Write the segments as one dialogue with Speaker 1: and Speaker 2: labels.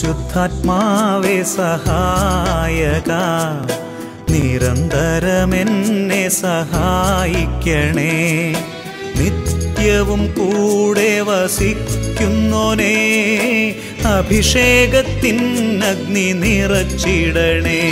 Speaker 1: പരിശുദ്ധാത്മാവേ സഹായക, നിരന്തരമെന്നെ സഹായിക്കണേ. നിത്യവും കൂടെ വസിക്കുന്നോനേ, അഭിഷേകത്തിൻ അഗ്നി നിറച്ചിടണേ.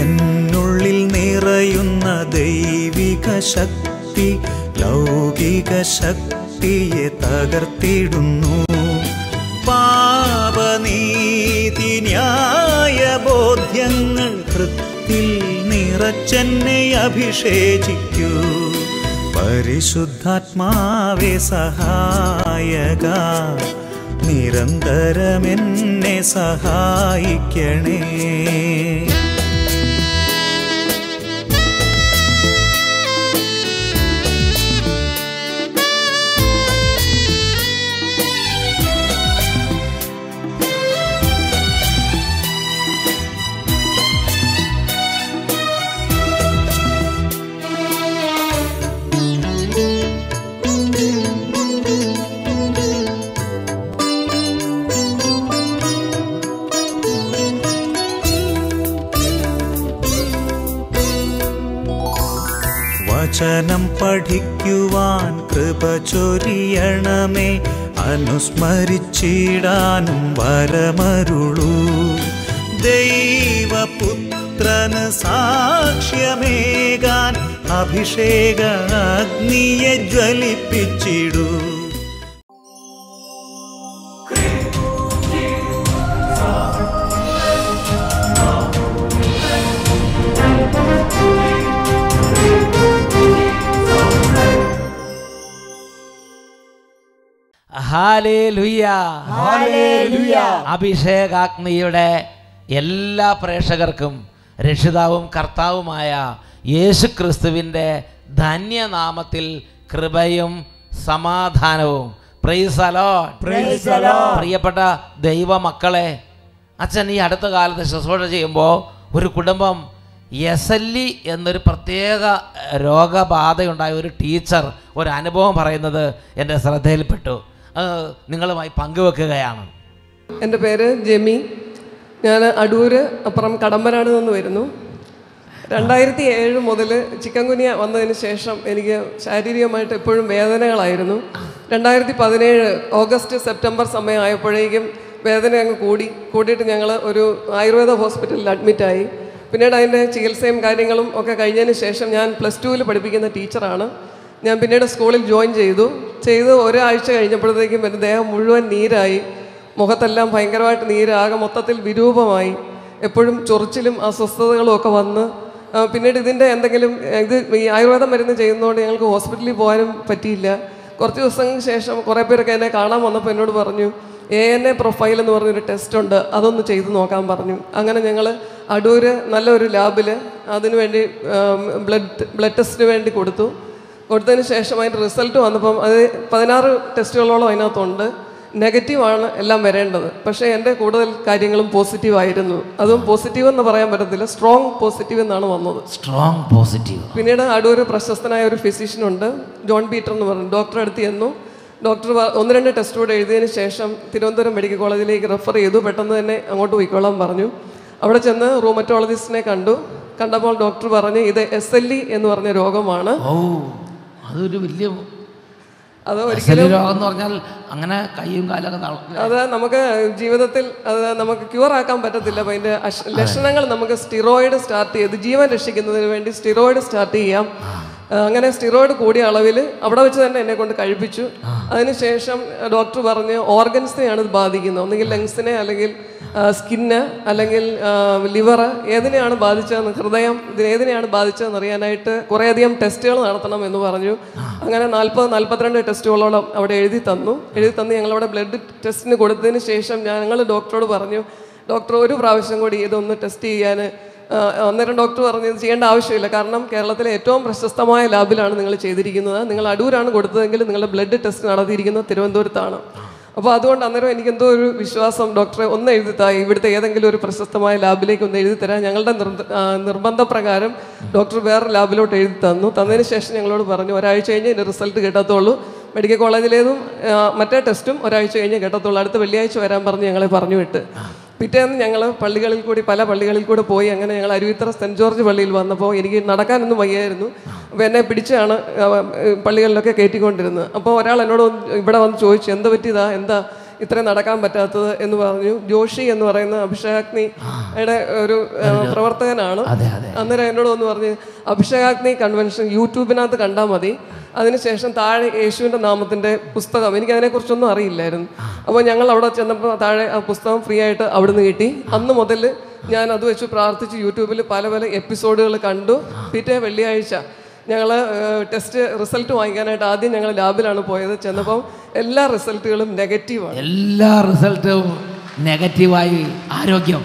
Speaker 1: എന്നുള്ളിൽ നിറയുന്ന ദൈവിക ശക്തി ലൗകിക ശക്തിയെ തകർത്തിടുന്നു. പാപനീതി ന്യായ ബോധ്യങ്ങൾ ഹൃത്തിൽ നിറച്ചെന്നെ അഭിഷേചിക്കൂ. പരിശുദ്ധാത്മാവേ സഹായക, നിരന്തരമെന്നെ സഹായിക്കണേ. വചനം പഠിക്കുവാൻ കൃപ ചൊരിയണമേ, അനുസ്മരിച്ചിടാനും വരമരുളൂ. ദൈവപുത്രന് സാക്ഷ്യമേകാൻ അഭിഷേക അഗ്നിയെ ജ്വലിപ്പിച്ചിടൂ.
Speaker 2: Hallelujah, hallelujah. അഭിഷേകാഗ്നിയുടെ എല്ലാ പ്രേക്ഷകർക്കും രക്ഷിതാവും കർത്താവുമായ യേശുക്രിസ്തുവിൻ്റെ ധന്യനാമത്തിൽ കൃപയും സമാധാനവും. Praise the Lord, praise the Lord. പ്രിയപ്പെട്ട ദൈവമക്കളെ, അച്ഛൻ ഈ അടുത്ത കാലത്ത് ശുശ്രൂഷ ചെയ്യുമ്പോൾ ഒരു കുടുംബം എസല്ലി എന്നൊരു പ്രത്യേക രോഗബാധയുണ്ടായ ഒരു ടീച്ചർ ഒരു അനുഭവം പറയുന്നത് എൻ്റെ ശ്രദ്ധയിൽപ്പെട്ടു. നിങ്ങളുമായി പങ്കുവെക്കുകയാണ്.
Speaker 3: എൻ്റെ പേര് ജെമി. ഞാൻ അടൂര് അപ്പുറം കടമ്പനാട് നിന്ന് വരുന്നു. 2007 മുതൽ ചിക്കൻ ഗുനിയ വന്നതിന് ശേഷം എനിക്ക് ശാരീരികമായിട്ട് എപ്പോഴും വേദനകളായിരുന്നു. 2017 ഓഗസ്റ്റ് സെപ്റ്റംബർ സമയമായപ്പോഴേക്കും വേദന അങ്ങ് കൂടിയിട്ട് ഞങ്ങൾ ഒരു ആയുർവേദ ഹോസ്പിറ്റലിൽ അഡ്മിറ്റായി. പിന്നീട് അതിൻ്റെ ചികിത്സയും കാര്യങ്ങളും ഒക്കെ കഴിഞ്ഞതിന് ശേഷം ഞാൻ +2 പഠിപ്പിക്കുന്ന ടീച്ചറാണ്. ഞാൻ പിന്നീട് സ്കൂളിൽ ജോയിൻ ചെയ്തു ഒരാഴ്ച കഴിഞ്ഞപ്പോഴത്തേക്കും എൻ്റെ ദേഹം മുഴുവൻ നീരായി, മുഖത്തെല്ലാം ഭയങ്കരമായിട്ട് നീരാകെ മൊത്തത്തിൽ വിരൂപമായി, എപ്പോഴും ചൊറിച്ചിലും അസ്വസ്ഥതകളും ഒക്കെ വന്ന് പിന്നീട് ഇതിൻ്റെ എന്തെങ്കിലും ഈ ആയുർവേദ മരുന്ന് ചെയ്യുന്നതുകൊണ്ട് ഞങ്ങൾക്ക് ഹോസ്പിറ്റലിൽ പോകാനും പറ്റിയില്ല. കുറച്ച് ദിവസങ്ങൾക്ക് ശേഷം കുറേ പേരൊക്കെ എന്നെ കാണാൻ വന്നപ്പോൾ എന്നോട് പറഞ്ഞു ANA പ്രൊഫൈൽ എന്ന് പറഞ്ഞൊരു ടെസ്റ്റ് ഉണ്ട്, അതൊന്ന് ചെയ്ത് നോക്കാൻ പറഞ്ഞു. അങ്ങനെ ഞങ്ങൾ അടൂര് നല്ലൊരു ലാബിൽ അതിനുവേണ്ടി ബ്ലഡ് ടെസ്റ്റിന് വേണ്ടി കൊടുത്തതിന് ശേഷം അതിൻ്റെ റിസൾട്ട് വന്നപ്പം അത് 16 ടെസ്റ്റുകളോളം അതിനകത്തുണ്ട്. നെഗറ്റീവാണ് എല്ലാം വരേണ്ടത്. പക്ഷേ എൻ്റെ കൂടുതൽ കാര്യങ്ങളും പോസിറ്റീവായിരുന്നു. അതും പോസിറ്റീവ് എന്ന് പറയാൻ പറ്റത്തില്ല, സ്ട്രോങ് പോസിറ്റീവ് എന്നാണ് വന്നത്.
Speaker 2: Strong positive.
Speaker 3: പിന്നീട് അടൂർ പ്രശസ്തനായ ഒരു ഫിസിഷ്യനുണ്ട്, ജോൺ പീറ്റർ എന്ന് പറഞ്ഞു. ഡോക്ടറെ അടുത്ത് ചെന്നു. ഡോക്ടർ 1-2 ടെസ്റ്റ് കൂടെ എഴുതിയതിന് ശേഷം തിരുവനന്തപുരം മെഡിക്കൽ കോളേജിലേക്ക് റെഫർ ചെയ്തു. പെട്ടെന്ന് തന്നെ അങ്ങോട്ട് പോയിക്കോളാൻ പറഞ്ഞു. അവിടെ ചെന്ന് റൂമറ്റോളജിസ്റ്റിനെ കണ്ടപ്പോൾ ഡോക്ടർ പറഞ്ഞ് ഇത് SLE എന്ന് പറഞ്ഞ രോഗമാണ്.
Speaker 2: അതൊരു വലിയ
Speaker 3: അത് ഒരിക്കലും
Speaker 2: രോഗം എന്ന് പറഞ്ഞാൽ അങ്ങനെ കൈയും കാലൊക്കെ
Speaker 3: അത് നമുക്ക് ജീവിതത്തിൽ അത് നമുക്ക് ക്യൂർ ആക്കാൻ പറ്റത്തില്ല. അപ്പോൾ അതിൻ്റെ ലക്ഷണങ്ങൾ നമുക്ക് സ്റ്റിറോയിഡ് സ്റ്റാർട്ട് ചെയ്ത് ജീവൻ രക്ഷിക്കുന്നതിന് വേണ്ടി സ്റ്റിറോയിഡ് സ്റ്റാർട്ട് ചെയ്യാം. അങ്ങനെ സ്റ്റിറോയിഡ് കൂടിയ അളവിൽ അവിടെ വെച്ച് തന്നെ എന്നെ കൊണ്ട് കഴിപ്പിച്ചു. അതിനുശേഷം ഡോക്ടർ പറഞ്ഞ് ഓർഗൻസിനെയാണ് ഇത് ബാധിക്കുന്നത്, ഒന്നുകിൽ ലങ്സിനെ അല്ലെങ്കിൽ സ്കിന്ന് അല്ലെങ്കിൽ ലിവർ ഏതിനെയാണ് ബാധിച്ചതെന്ന്, ഹൃദയം ഇതിനേതിനെയാണ് ബാധിച്ചതെന്ന് അറിയാനായിട്ട് കുറേയധികം ടെസ്റ്റുകൾ നടത്തണം എന്ന് പറഞ്ഞു. അങ്ങനെ 40-42 ടെസ്റ്റുകളോളം അവിടെ എഴുതി തന്നു. ഞങ്ങളവിടെ ബ്ലഡ് ടെസ്റ്റിന് കൊടുത്തതിന് ശേഷം ഞങ്ങൾ ഡോക്ടറോട് പറഞ്ഞു, ഡോക്ടർ ഒരു പ്രാവശ്യം കൂടി ഇതൊന്ന് ടെസ്റ്റ് ചെയ്യാൻ. അന്നേരം ഡോക്ടർ പറഞ്ഞു ഇത് ചെയ്യേണ്ട ആവശ്യമില്ല, കാരണം കേരളത്തിലെ ഏറ്റവും പ്രശസ്തമായ ലാബിലാണ് നിങ്ങൾ ചെയ്തിരിക്കുന്നത്. നിങ്ങൾ അടൂരാണ് കൊടുത്തതെങ്കിൽ നിങ്ങളുടെ ബ്ലഡ് ടെസ്റ്റ് നടത്തിയിരിക്കുന്നത് തിരുവനന്തപുരത്താണ്. അപ്പോൾ അതുകൊണ്ട് അന്നേരം എനിക്കെന്തോ ഒരു വിശ്വാസം, ഡോക്ടറെ ഒന്ന് എഴുതിത്തായി ഇവിടുത്തെ ഏതെങ്കിലും ഒരു പ്രശസ്തമായ ലാബിലേക്ക് ഒന്ന് എഴുതി തരാം. ഞങ്ങളുടെ നിർബന്ധപ്രകാരം ഡോക്ടർ വേറെ ലാബിലോട്ട് എഴുതി തന്നതിന് ശേഷം ഞങ്ങളോട് പറഞ്ഞു ഒരാഴ്ച കഴിഞ്ഞ് ഇതിൻ്റെ റിസൾട്ട് കിട്ടത്തുള്ളൂ. മെഡിക്കൽ കോളേജിലേതും മറ്റേ ടെസ്റ്റും ഒരാഴ്ച കഴിഞ്ഞ് കിട്ടത്തുള്ളൂ. അടുത്ത വെള്ളിയാഴ്ച വരാൻ പറഞ്ഞ് ഞങ്ങളെ പറഞ്ഞു വിട്ട്. പിറ്റേന്ന് ഞങ്ങൾ പല പള്ളികളിൽ കൂടി പോയി. അങ്ങനെ ഞങ്ങൾ അരുവിത്തറ സെൻറ്റ് ജോർജ് പള്ളിയിൽ വന്നപ്പോൾ എനിക്ക് നടക്കാനൊന്നും വയ്യായിരുന്നു. അപ്പോൾ എന്നെ പിടിച്ചാണ് പള്ളികളിലൊക്കെ കയറ്റിക്കൊണ്ടിരുന്നത്. അപ്പോൾ ഒരാൾ എന്നോട് ഇവിടെ വന്ന് ചോദിച്ചു, എന്താ പറ്റിയതാ, എന്താ ഇത്രയും നടക്കാൻ പറ്റാത്തത് എന്ന് പറഞ്ഞു. ജോഷി എന്ന് പറയുന്ന അഭിഷേകാഗ്നിയുടെ ഒരു പ്രവർത്തകനാണ്. അന്നേരം എന്നോട് വന്ന് പറഞ്ഞ് അഭിഷേകാഗ്നി കൺവെൻഷൻ യൂട്യൂബിനകത്ത് കണ്ടാൽ മതി, അതിനുശേഷം താഴെ യേശുവിൻ്റെ നാമത്തിൻ്റെ പുസ്തകം, എനിക്കതിനെക്കുറിച്ചൊന്നും അറിയില്ലായിരുന്നു. അപ്പോൾ ഞങ്ങൾ അവിടെ ചെന്നപ്പോൾ താഴെ ആ പുസ്തകം ഫ്രീ ആയിട്ട് അവിടുന്ന് കിട്ടി. അന്ന് മുതൽ ഞാൻ അത് വെച്ച് പ്രാർത്ഥിച്ച് യൂട്യൂബിൽ പല എപ്പിസോഡുകൾ കണ്ടു. പിറ്റേ വെള്ളിയാഴ്ച ഞങ്ങൾ ടെസ്റ്റ് റിസൾട്ട് വാങ്ങിക്കാനായിട്ട് ആദ്യം ഞങ്ങൾ ലാബിലാണ് പോയത്. ചെന്നപ്പം എല്ലാ റിസൾട്ടുകളും നെഗറ്റീവാണ്.
Speaker 2: എല്ലാ റിസൾട്ടും നെഗറ്റീവായി. ആരോഗ്യം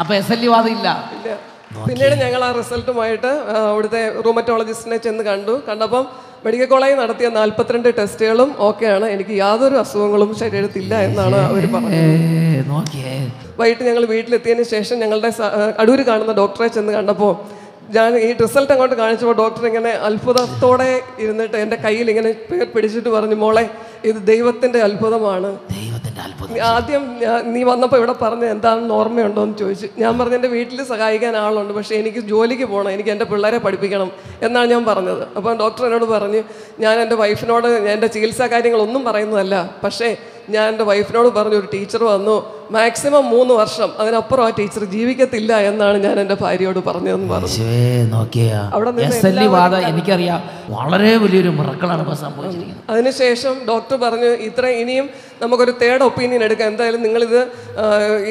Speaker 2: അപ്പോൾ SLE വാദം ഇല്ല.
Speaker 3: പിന്നീട് ഞങ്ങൾ ആ റിസൾട്ടുമായിട്ട് അവിടുത്തെ റൂമറ്റോളജിസ്റ്റിനെ ചെന്ന് കണ്ടപ്പം മെഡിക്കൽ കോളേജിൽ നടത്തിയ 42 ടെസ്റ്റുകളും ഓക്കെയാണ്. എനിക്ക് യാതൊരു അസുഖങ്ങളും ശരീരത്തില്ല എന്നാണ് അവർ പറഞ്ഞത്. വൈകിട്ട് ഞങ്ങൾ വീട്ടിലെത്തിയതിന് ശേഷം ഞങ്ങളുടെ അടൂർ കാണുന്ന ഡോക്ടറെ ചെന്ന് കണ്ടപ്പോൾ ഞാൻ ഈ റിസൾട്ട് അങ്ങോട്ട് കാണിച്ചപ്പോൾ ഡോക്ടർ ഇങ്ങനെ അത്ഭുതത്തോടെ ഇരുന്നിട്ട് എൻ്റെ കയ്യിൽ ഇങ്ങനെ പിടിച്ചിട്ട് പറഞ്ഞു, മോളെ ഇത് ദൈവത്തിൻ്റെ അത്ഭുതമാണ്. ആദ്യം നീ വന്നപ്പോൾ ഇവിടെ പറഞ്ഞ് എന്താണെന്ന് ഓർമ്മയുണ്ടോ എന്ന് ചോദിച്ചു. ഞാൻ പറഞ്ഞു എൻ്റെ വീട്ടിൽ സഹായിക്കാൻ ആളുണ്ട്, പക്ഷേ എനിക്ക് ജോലിക്ക് പോകണം, എനിക്ക് എൻ്റെ പിള്ളേരെ പഠിപ്പിക്കണം എന്നാണ് ഞാൻ പറഞ്ഞത്. അപ്പം ഡോക്ടർ എന്നോട് പറഞ്ഞു, ഞാൻ എൻ്റെ വൈഫിനോട് എൻ്റെ ചികിത്സാ കാര്യങ്ങളൊന്നും പറയുന്നതല്ല, പക്ഷേ ഞാൻ എൻ്റെ വൈഫിനോട് പറഞ്ഞു ഒരു ടീച്ചർ വന്നു മാക്സിമം 3 വർഷം, അതിനപ്പുറം ആ ടീച്ചർ ജീവിക്കത്തില്ല എന്നാണ് ഞാൻ എൻ്റെ ഭാര്യയോട് പറഞ്ഞതെന്ന് പറഞ്ഞു.
Speaker 2: എനിക്കറിയാം, വളരെ വലിയൊരു മിറക്കിളാണ് സംഭവിച്ചിരിക്കുന്നത്.
Speaker 3: അതിനുശേഷം ഡോക്ടർ പറഞ്ഞു ഇനിയും നമുക്കൊരു തേർഡ് ഒപ്പീനിയൻ എടുക്കാം, എന്തായാലും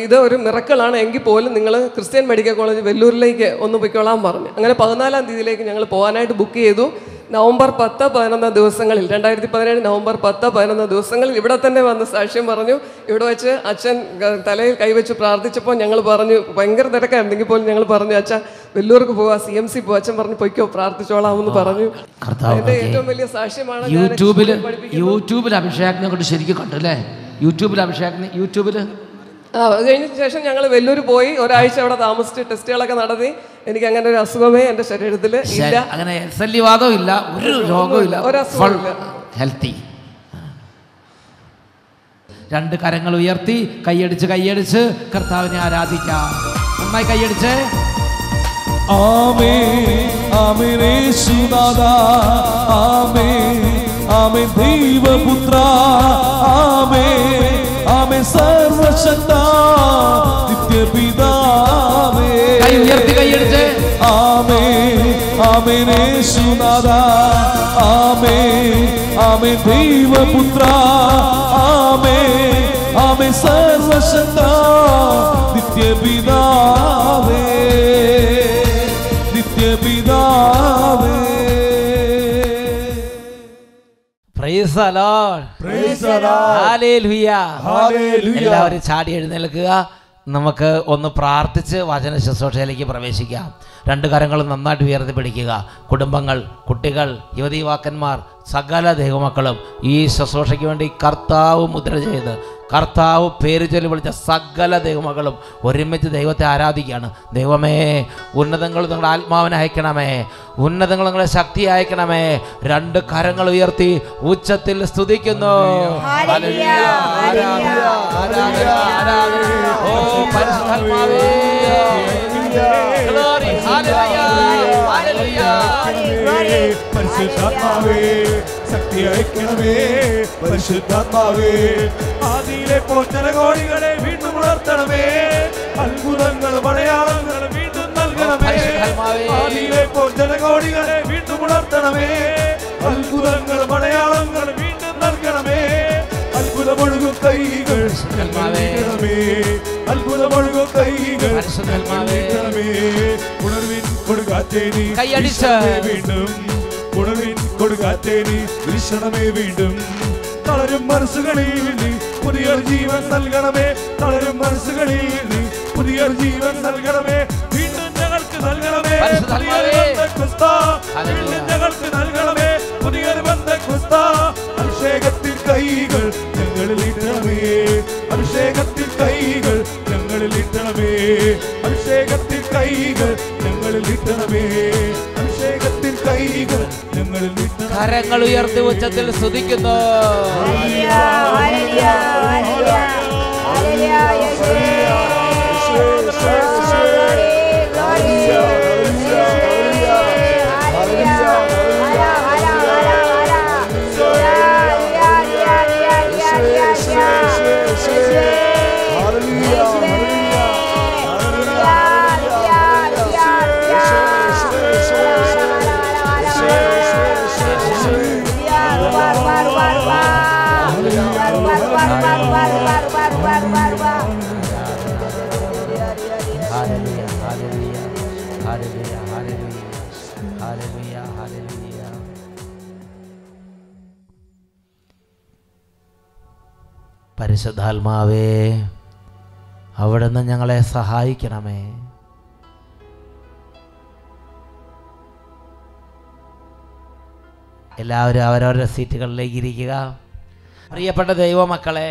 Speaker 3: ഇത് ഒരു മിറക്കിളാണ് എങ്കിൽ പോലും നിങ്ങൾ ക്രിസ്ത്യൻ മെഡിക്കൽ കോളേജ് വെല്ലൂരിലേക്ക് ഒന്ന് പൊയ്ക്കോളാൻ പറഞ്ഞു. അങ്ങനെ 14-ാം തീയതിയിലേക്ക് ഞങ്ങൾ പോകാനായിട്ട് ബുക്ക് ചെയ്തു. നവംബർ 10-11 ദിവസങ്ങളിൽ 2017 നവംബർ 10-11 ദിവസങ്ങളിൽ ഇവിടെ തന്നെ വന്ന് സാക്ഷ്യം പറഞ്ഞു. ഇവിടെ വെച്ച് അച്ഛൻ തലയിൽ കൈവച്ച് പ്രാർത്ഥിച്ചപ്പോൾ ഞങ്ങൾ പറഞ്ഞു, ഭയങ്കര തിരക്കായിരുന്നെങ്കിൽ പോലും ഞങ്ങൾ പറഞ്ഞു അച്ഛാ വെല്ലൂർക്ക് പോവാ, CMC പോവാ. അച്ഛൻ പറഞ്ഞു പൊയ്ക്കോ, പ്രാർത്ഥിച്ചോളാമെന്ന് പറഞ്ഞു. അതിന്റെ ഏറ്റവും വലിയ സാക്ഷ്യമാണ്.
Speaker 2: യൂട്യൂബിൽ അഭിഷേകനെ കൊണ്ട് ശരിക്കും കണ്ടല്ലേ? യൂട്യൂബിൽ
Speaker 3: അത് കഴിഞ്ഞ ശേഷം ഞങ്ങൾ വെല്ലൂർ പോയി. ഒരാഴ്ച അവിടെ താമസിച്ച് ടെസ്റ്റുകളൊക്കെ നടത്തി. എനിക്ക് അങ്ങനെ ഒരു അസുഖമേ എൻ്റെ ശരീരത്തിൽ ഇല്ല.
Speaker 2: അങ്ങനെ SLE വാദവും ഇല്ല, ഒരു രോഗവും ഇല്ല, ഹെൽത്തി. 2 കരങ്ങൾ ഉയർത്തി കൈയടിച്ച് കർത്താവിനെ ആരാധിക്കാം. നന്നായി കൈയടിച്ച്
Speaker 4: ആമേൻ ആമേൻ യേശുനാഥാ, ആമേൻ ആമേൻ ദൈവപുത്ര, ആമേൻ ആമേൻ സർവശക്ത നിത്യപിതാവേ.
Speaker 2: കൈ ഉയർത്തി കൈയടിച്ച്
Speaker 4: ആമേൻ ആമേൻ യേശുനാഥാ, ആമേൻ ആമേൻ ദൈവപുത്ര, ആമേൻ ആമേൻ സർവശക്ത നിത്യപിതാവേ, നിത്യപിതാവേ.
Speaker 2: Praise the Lord, praise the Lord, hallelujah, hallelujah. എല്ലാവരും ചാടി എഴുന്നേൽക്കുക. നമുക്ക് ഒന്ന് പ്രാർത്ഥിച്ച് വചന ശുശ്രൂഷയിലേക്ക് പ്രവേശിക്കാം. 2 കരങ്ങളും നന്നായിട്ട് ഉയർത്തി പിടിക്കുക. കുടുംബങ്ങൾ, കുട്ടികൾ, യുവതീവാക്കന്മാർ, സകല ദൈവമക്കളും ഈ ശുശ്രൂഷയ്ക്ക് വേണ്ടി കർത്താവ് മുദ്ര ചെയ്ത് കർത്താവ് പേര് ചൊല്ലി വിളിച്ച സകല ദൈവമക്കളും ഒരുമിച്ച് ദൈവത്തെ ആരാധിക്കുകയാണ്. ദൈവമേ, ഉന്നതങ്ങൾ നിങ്ങളുടെ ആത്മാവിനെ അയക്കണമേ, ഉന്നതങ്ങൾ നിങ്ങളെ ശക്തി അയക്കണമേ. 2 കരങ്ങൾ ഉയർത്തി ഉച്ചത്തിൽ സ്തുതിക്കുന്നു.
Speaker 4: പരിശുദ്ധാത്മാവേ ശക്തി അയക്കണമേ, പരിശുദ്ധാത്മാവേ ആദിയിലെ ജനകോടികളെ വീണ്ടും ഉണർത്തണമേ, അത്ഭുതങ്ങൾ അടയാളങ്ങൾ വീണ്ടും നൽകണമേ. ആദിയിലെ ജനകോടികളെ വീണ്ടും ഉണർത്തണമേ, അത്ഭുതങ്ങൾ അടയാളങ്ങൾ വീണ്ടും നൽകണമേ. അത്ഭുതമൊഴുകും കൈകൾ നൽകണമേ, അത്ഭുതം ഞങ്ങളിലേറ്റണമേ. ഉണർവിൻ കൊടുകാറ്റേ നീ
Speaker 2: കൈയടിച്ച്
Speaker 4: വീണ്ടും ഉണർവിൻ കൊടുകാറ്റേ നീ വീശണമേ വീണ്ടും. തളരും മനസ്സുകളിൽ നീ പുതിയൊരു ജീവൻ നൽകണമേ. തളരും മനസ്സുകളിൽ നീ പുതിയൊരു ജീവൻ നൽകണമേ. വീണ്ടും ഞങ്ങൾക്ക് നൽകണമേ പുതിയൊരു ബന്ധക്രിസ്ത. വീണ്ടും ഞങ്ങൾക്ക് നൽകണമേ പുതിയൊരു ബന്ധക്രിസ്ത. അഭിഷേകത്തിൽ കൈകൾ ഞങ്ങളിൽ ഇട്ടണമേ. അഭിഷേകത്തിൽ കൈകൾ ഞങ്ങളിൽ ഇട്ടണമേ. അഭിഷേകത്തിൽ കൈകൾ ഞങ്ങളിൽ ഇട്ടണമേ. അഭിഷേകത്തിൽ കൈകൾ ഞങ്ങളിൽ ഇട്ടണമേ.
Speaker 2: കരങ്ങൾ ഉയർത്തി ഉച്ചത്തിൽ സ്തുതിക്കുന്നു. പരിശുദ്ധാത്മാവേ, അവിടുന്ന് ഞങ്ങളെ സഹായിക്കണമേ. എല്ലാവരും അവരവരുടെ സീറ്റുകളിലേക്ക് ഇരിക്കുക. പ്രിയപ്പെട്ട ദൈവമക്കളെ,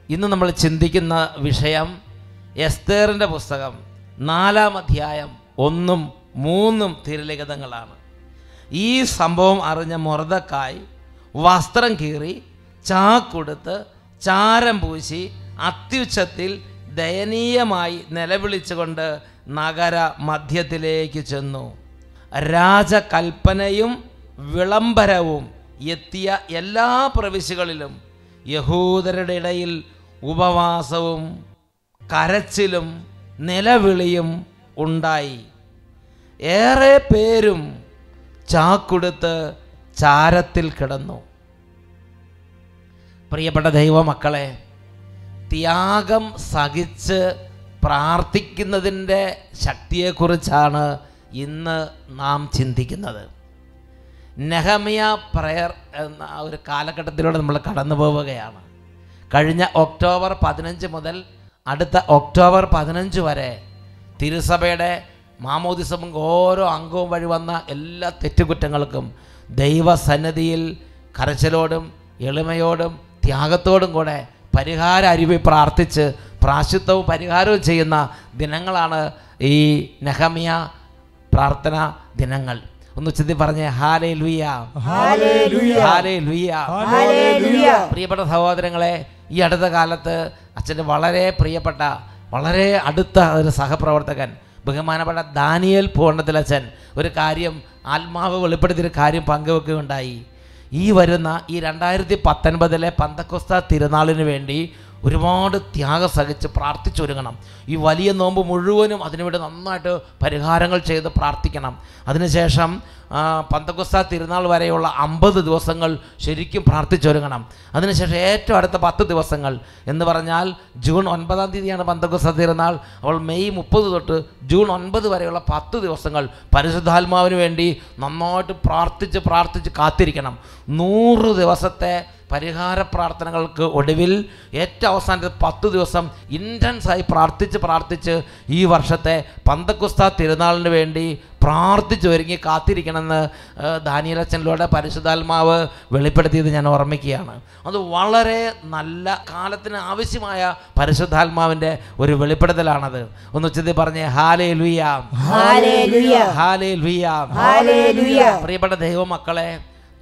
Speaker 2: ഇന്ന് നമ്മൾ ചിന്തിക്കുന്ന വിഷയം എസ്തേറിൻ്റെ പുസ്തകം 4-ാം അധ്യായം 1ഉം 3ഉം തിരുലിഖിതങ്ങളാണ്. ഈ സംഭവം അറിഞ്ഞ മൊർദെഖായി വസ്ത്രം കീറി ചാക്കൊടുത്ത് ചാരം പൂശി അത്യുച്ചത്തിൽ ദയനീയമായി നിലവിളിച്ചുകൊണ്ട് നഗര മധ്യത്തിലേക്ക് ചെന്നു. രാജകൽപ്പനയും വിളംബരവും എത്തിയ എല്ലാ പ്രവിശ്യകളിലും യഹൂദരുടെ ഇടയിൽ ഉപവാസവും കരച്ചിലും നിലവിളിയും ഉണ്ടായി. ഏറെ പേരും ചാക്കൊടുത്ത് ചാരത്തിൽ കിടന്നു. പ്രിയപ്പെട്ട ദൈവമക്കളെ, ത്യാഗം സഹിച്ച് പ്രാർത്ഥിക്കുന്നതിൻ്റെ ശക്തിയെക്കുറിച്ചാണ് ഇന്ന് നാം ചിന്തിക്കുന്നത്. നെഹമ്യ പ്രയർ എന്ന ഒരു കാലഘട്ടത്തിലൂടെ നമ്മൾ കടന്നു പോവുകയാണ്. കഴിഞ്ഞ ഒക്ടോബർ 15 മുതൽ അടുത്ത ഒക്ടോബർ 15 വരെ തിരുസഭയുടെ മാമോദിസം ഓരോ അംഗവും വഴി വന്ന എല്ലാ തെറ്റുകുറ്റങ്ങൾക്കും ദൈവസന്നിധിയിൽ കരച്ചിലോടും എളിമയോടും ത്യാഗത്തോടും കൂടെ പരിഹാര അരുവി പ്രാർത്ഥിച്ച് പ്രാശ്ചിത്തവും പരിഹാരവും ചെയ്യുന്ന ദിനങ്ങളാണ് ഈ നെഹമ്യ പ്രാർത്ഥന ദിനങ്ങൾ. ഒന്ന് ഉച്ചത്തിൽ പറഞ്ഞേ ഹല്ലേലൂയ, ഹല്ലേലൂയ. പ്രിയപ്പെട്ട സഹോദരങ്ങളെ, ഈ അടുത്ത കാലത്ത് അച്ഛൻ്റെ വളരെ പ്രിയപ്പെട്ട വളരെ അടുത്ത ഒരു സഹപ്രവർത്തകൻ ബഹുമാനപ്പെട്ട ദാനിയേൽ പൂർണ്ണത്തിലച്ഛൻ ഒരു കാര്യം ആത്മാവ് വെളിപ്പെടുത്തിയൊരു കാര്യം പങ്കുവെക്കുകയുണ്ടായി. ഈ വരുന്ന ഈ 2019 പന്തക്കോസ്ത തിരുനാളിന് വേണ്ടി ഒരുപാട് ത്യാഗം സഹിച്ച് പ്രാർത്ഥിച്ചൊരുങ്ങണം. ഈ വലിയ നോമ്പ് മുഴുവനും അതിനുവേണ്ടി നന്നായിട്ട് പരിഹാരങ്ങൾ ചെയ്ത് പ്രാർത്ഥിക്കണം. അതിനുശേഷം പന്തക്കോസ്ത തിരുനാൾ വരെയുള്ള 50 ദിവസങ്ങൾ ശരിക്കും പ്രാർത്ഥിച്ചൊരുങ്ങണം. അതിനുശേഷം ഏറ്റവും അടുത്ത 10 ദിവസങ്ങൾ എന്ന് പറഞ്ഞാൽ ജൂൺ 9-ാം തീയതിയാണ് പന്തക്കോസ്ത തിരുനാൾ. അപ്പോൾ മെയ് 30 തൊട്ട് ജൂൺ 9 വരെയുള്ള 10 ദിവസങ്ങൾ പരിശുദ്ധാത്മാവിന് വേണ്ടി നന്നായിട്ട് പ്രാർത്ഥിച്ച് കാത്തിരിക്കണം. 100 ദിവസത്തെ പരിഹാര പ്രാർത്ഥനകൾക്ക് ഒടുവിൽ ഏറ്റവും അവസാനത്തെ 10 ദിവസം ഇൻറ്റൻസായി പ്രാർത്ഥിച്ച് ഈ വർഷത്തെ പന്തക്കോസ്ത തിരുനാളിന് വേണ്ടി പ്രാർത്ഥിച്ച് ഒരുങ്ങി കാത്തിരിക്കണമെന്ന് ദാനിയേലച്ചനിലൂടെ പരിശുദ്ധാത്മാവ് വെളിപ്പെടുത്തിയത് ഞാൻ ഓർമ്മിക്കുകയാണ്. അത് വളരെ നല്ല കാലത്തിന് ആവശ്യമായ പരിശുദ്ധാത്മാവിൻ്റെ ഒരു വെളിപ്പെടുത്തലാണത്. ഒന്ന് ഉച്ചത്തിൽ പറഞ്ഞേ ഹല്ലേലൂയ, ഹല്ലേലൂയ. പ്രിയപ്പെട്ട ദൈവമക്കളെ,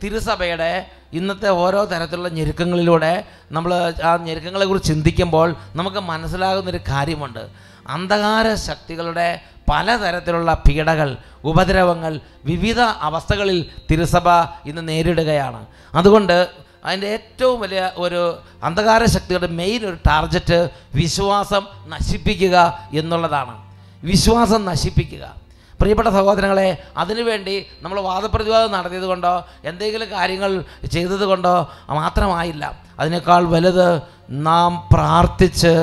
Speaker 2: തിരുസഭയുടെ ഇന്നത്തെ ഓരോ തരത്തിലുള്ള ഞെരുക്കങ്ങളിലൂടെ നമ്മൾ ആ ഞെരുക്കങ്ങളെക്കുറിച്ച് ചിന്തിക്കുമ്പോൾ നമുക്ക് മനസ്സിലാകുന്നൊരു കാര്യമുണ്ട്. അന്ധകാര ശക്തികളുടെ പലതരത്തിലുള്ള പീഡകൾ, ഉപദ്രവങ്ങൾ, വിവിധ അവസ്ഥകളിൽ തിരുസഭ ഇന്ന് നേരിടുകയാണ്. അതുകൊണ്ട് അതിൻ്റെ ഏറ്റവും വലിയ ഒരു അന്ധകാര ശക്തിയുടെ മെയിൻ ഒരു ടാർഗറ്റ് വിശ്വാസം നശിപ്പിക്കുക എന്നുള്ളതാണ്. വിശ്വാസം നശിപ്പിക്കുക. പ്രിയപ്പെട്ട സഹോദരങ്ങളെ, അതിനുവേണ്ടി നമ്മൾ വാദപ്രതിവാദം നടത്തിയത് കൊണ്ടോ എന്തെങ്കിലും കാര്യങ്ങൾ ചെയ്തത് കൊണ്ടോ മാത്രമായില്ല. അതിനേക്കാൾ വലുത് നാം പ്രാർത്ഥിച്ച്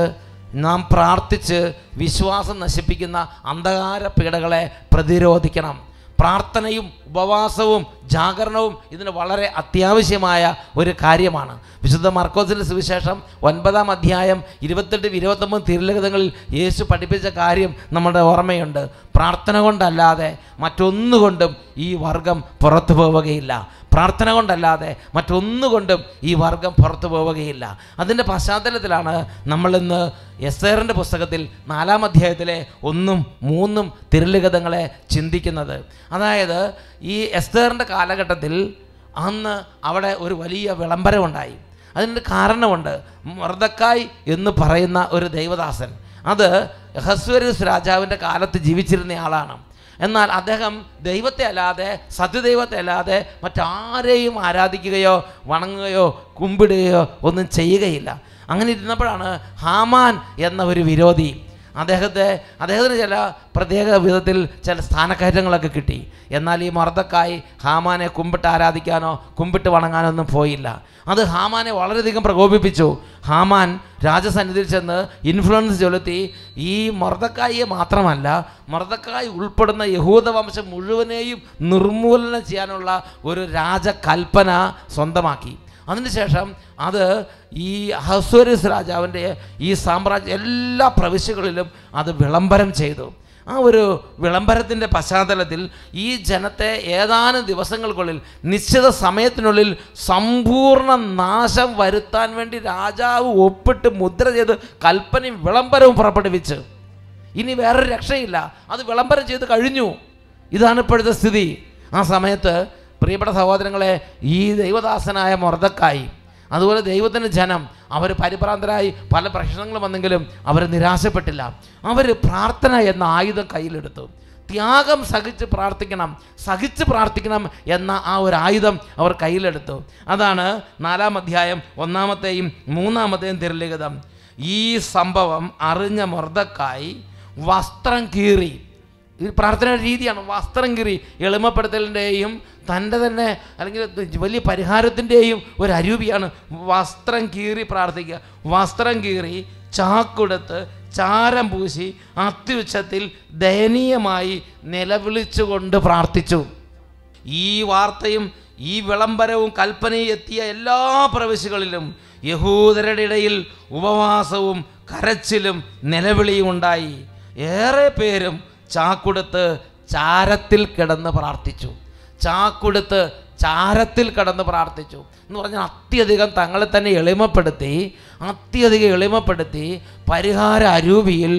Speaker 2: നാം പ്രാർത്ഥിച്ച് വിശ്വാസം നശിപ്പിക്കുന്ന അന്ധകാര പീഡകളെ പ്രതിരോധിക്കണം. പ്രാർത്ഥനയും ഉപവാസവും ജാഗരണവും ഇതിന് വളരെ അത്യാവശ്യമായ ഒരു കാര്യമാണ്. വിശുദ്ധ മർക്കോസിൻ്റെ സുവിശേഷം 9-ാം അധ്യായം 28-29 തിരുലിഖിതങ്ങളിൽ യേശു പഠിപ്പിച്ച കാര്യം നമ്മുടെ ഓർമ്മയുണ്ട്. പ്രാർത്ഥന കൊണ്ടല്ലാതെ മറ്റൊന്നുകൊണ്ടും ഈ വർഗം പുറത്തു പോവുകയില്ല. പ്രാർത്ഥന കൊണ്ടല്ലാതെ മറ്റൊന്നുകൊണ്ടും ഈ വർഗം പുറത്തു പോവുകയില്ല. അതിൻ്റെ പശ്ചാത്തലത്തിലാണ് നമ്മളിന്ന് എസ്തേറിൻ്റെ പുസ്തകത്തിൽ 4-ാം അധ്യായത്തിലെ 1ഉം 3ഉം തിരുലിഖിതങ്ങളെ ചിന്തിക്കുന്നത്. അതായത് ഈ എസ്തേറിൻ്റെ കാലഘട്ടത്തിൽ അന്ന് അവിടെ ഒരു വലിയ വിളംബരമുണ്ടായി. അതിൻ്റെ കാരണമുണ്ട്. മൊർദെഖായി എന്ന് പറയുന്ന ഒരു ദൈവദാസൻ, അത് അഹസ്വേരോസ് രാജാവിൻ്റെ കാലത്ത് ജീവിച്ചിരുന്ന ആളാണ്. എന്നാൽ അദ്ദേഹം ദൈവത്തെ അല്ലാതെ, സത്യദൈവത്തെ അല്ലാതെ മറ്റാരെയും ആരാധിക്കുകയോ വണങ്ങുകയോ കുമ്പിടുകയോ ഒന്നും ചെയ്യുകയില്ല. അങ്ങനെ ഇരുന്നപ്പോഴാണ് ഹാമാൻ എന്ന ഒരു വിരോധി അദ്ദേഹത്തിന് ചില പ്രത്യേക വിധത്തിൽ ചില സ്ഥാനക്കയറ്റങ്ങളൊക്കെ കിട്ടി. എന്നാൽ ഈ മൊർദെഖായി ഹാമാനെ കുമ്പിട്ട് ആരാധിക്കാനോ കുമ്പിട്ട് വണങ്ങാനോ ഒന്നും പോയില്ല. അത് ഹാമാനെ വളരെയധികം പ്രകോപിപ്പിച്ചു. ഹാമാൻ രാജസന്നിധിയിൽ ചെന്ന് ഇൻഫ്ലുവൻസ് ചെലുത്തി ഈ മൊർദെഖായിയെ മാത്രമല്ല, മൊർദെഖായി ഉൾപ്പെടുന്ന യഹൂദ വംശം മുഴുവനെയും നിർമൂലനം ചെയ്യാനുള്ള ഒരു രാജകൽപ്പന സ്വന്തമാക്കി. അതിനുശേഷം അത് ഈ അഹസ്വേരോസ് രാജാവിൻ്റെ ഈ സാമ്രാജ്യ എല്ലാ പ്രവിശ്യകളിലും അത് വിളംബരം ചെയ്തു. ആ ഒരു വിളംബരത്തിൻ്റെ പശ്ചാത്തലത്തിൽ ഈ ജനത്തെ ഏതാനും ദിവസങ്ങൾക്കുള്ളിൽ, നിശ്ചിത സമയത്തിനുള്ളിൽ സമ്പൂർണ്ണ നാശം വരുത്താൻ വേണ്ടി രാജാവ് ഒപ്പിട്ട് മുദ്ര ചെയ്ത് കൽപ്പനയും വിളംബരവും പുറപ്പെടുവിച്ച്. ഇനി വേറൊരു രക്ഷയില്ല, അത് വിളംബരം ചെയ്ത് കഴിഞ്ഞു. ഇതാണ് ഇപ്പോഴത്തെ സ്ഥിതി. ആ സമയത്ത് പ്രിയപ്പെട്ട സഹോദരങ്ങളെ, ഈ ദൈവദാസനായ മൊർദെഖായി, അതുപോലെ ദൈവത്തിൻ്റെ ജനം, അവർ പരിഭ്രാന്തരായി പല പ്രശ്നങ്ങളും വന്നെങ്കിലും അവർ നിരാശപ്പെട്ടില്ല. അവർ പ്രാർത്ഥന എന്ന ആയുധം കയ്യിലെടുത്തു. ത്യാഗം സഹിച്ച് പ്രാർത്ഥിക്കണം എന്ന ആ ഒരു ആയുധം അവർ കയ്യിലെടുത്തു. അതാണ് 4-ാം അധ്യായം 1-ാമത്തെയും 3-ാമത്തെയും തിരുലിഖിതം. ഈ സംഭവം അറിഞ്ഞ മൊർദെഖായി വസ്ത്രം കീറി. ഈ പ്രാർത്ഥനയുടെ രീതിയാണ് വസ്ത്രം കീറി. എളിമപ്പെടുത്തലിൻ്റെയും തൻ്റെ തന്നെ അല്ലെങ്കിൽ വലിയ പരിഹാരത്തിൻ്റെയും ഒരു അരൂപിയാണ് വസ്ത്രം കീറി പ്രാർത്ഥിക്കുക. വസ്ത്രം കീറി ചാക്കുടുത്ത് ചാരം പൂശി അത്യുച്ചത്തിൽ ദയനീയമായി നിലവിളിച്ചുകൊണ്ട് പ്രാർത്ഥിച്ചു. ഈ വാർത്തയും ഈ വിളംബരവും കൽപ്പനയും എത്തിയ എല്ലാ പ്രവിശ്യകളിലും യഹൂദരുടെ ഇടയിൽ ഉപവാസവും കരച്ചിലും നിലവിളിയും ഉണ്ടായി. ഏറെ പേരും ചാക്കുടുത്ത് ചാരത്തിൽ കിടന്ന് പ്രാർത്ഥിച്ചു. എന്ന് പറഞ്ഞാൽ അത്യധികം തങ്ങളെ തന്നെ എളിമപ്പെടുത്തി പരിഹാര അരൂപിയിൽ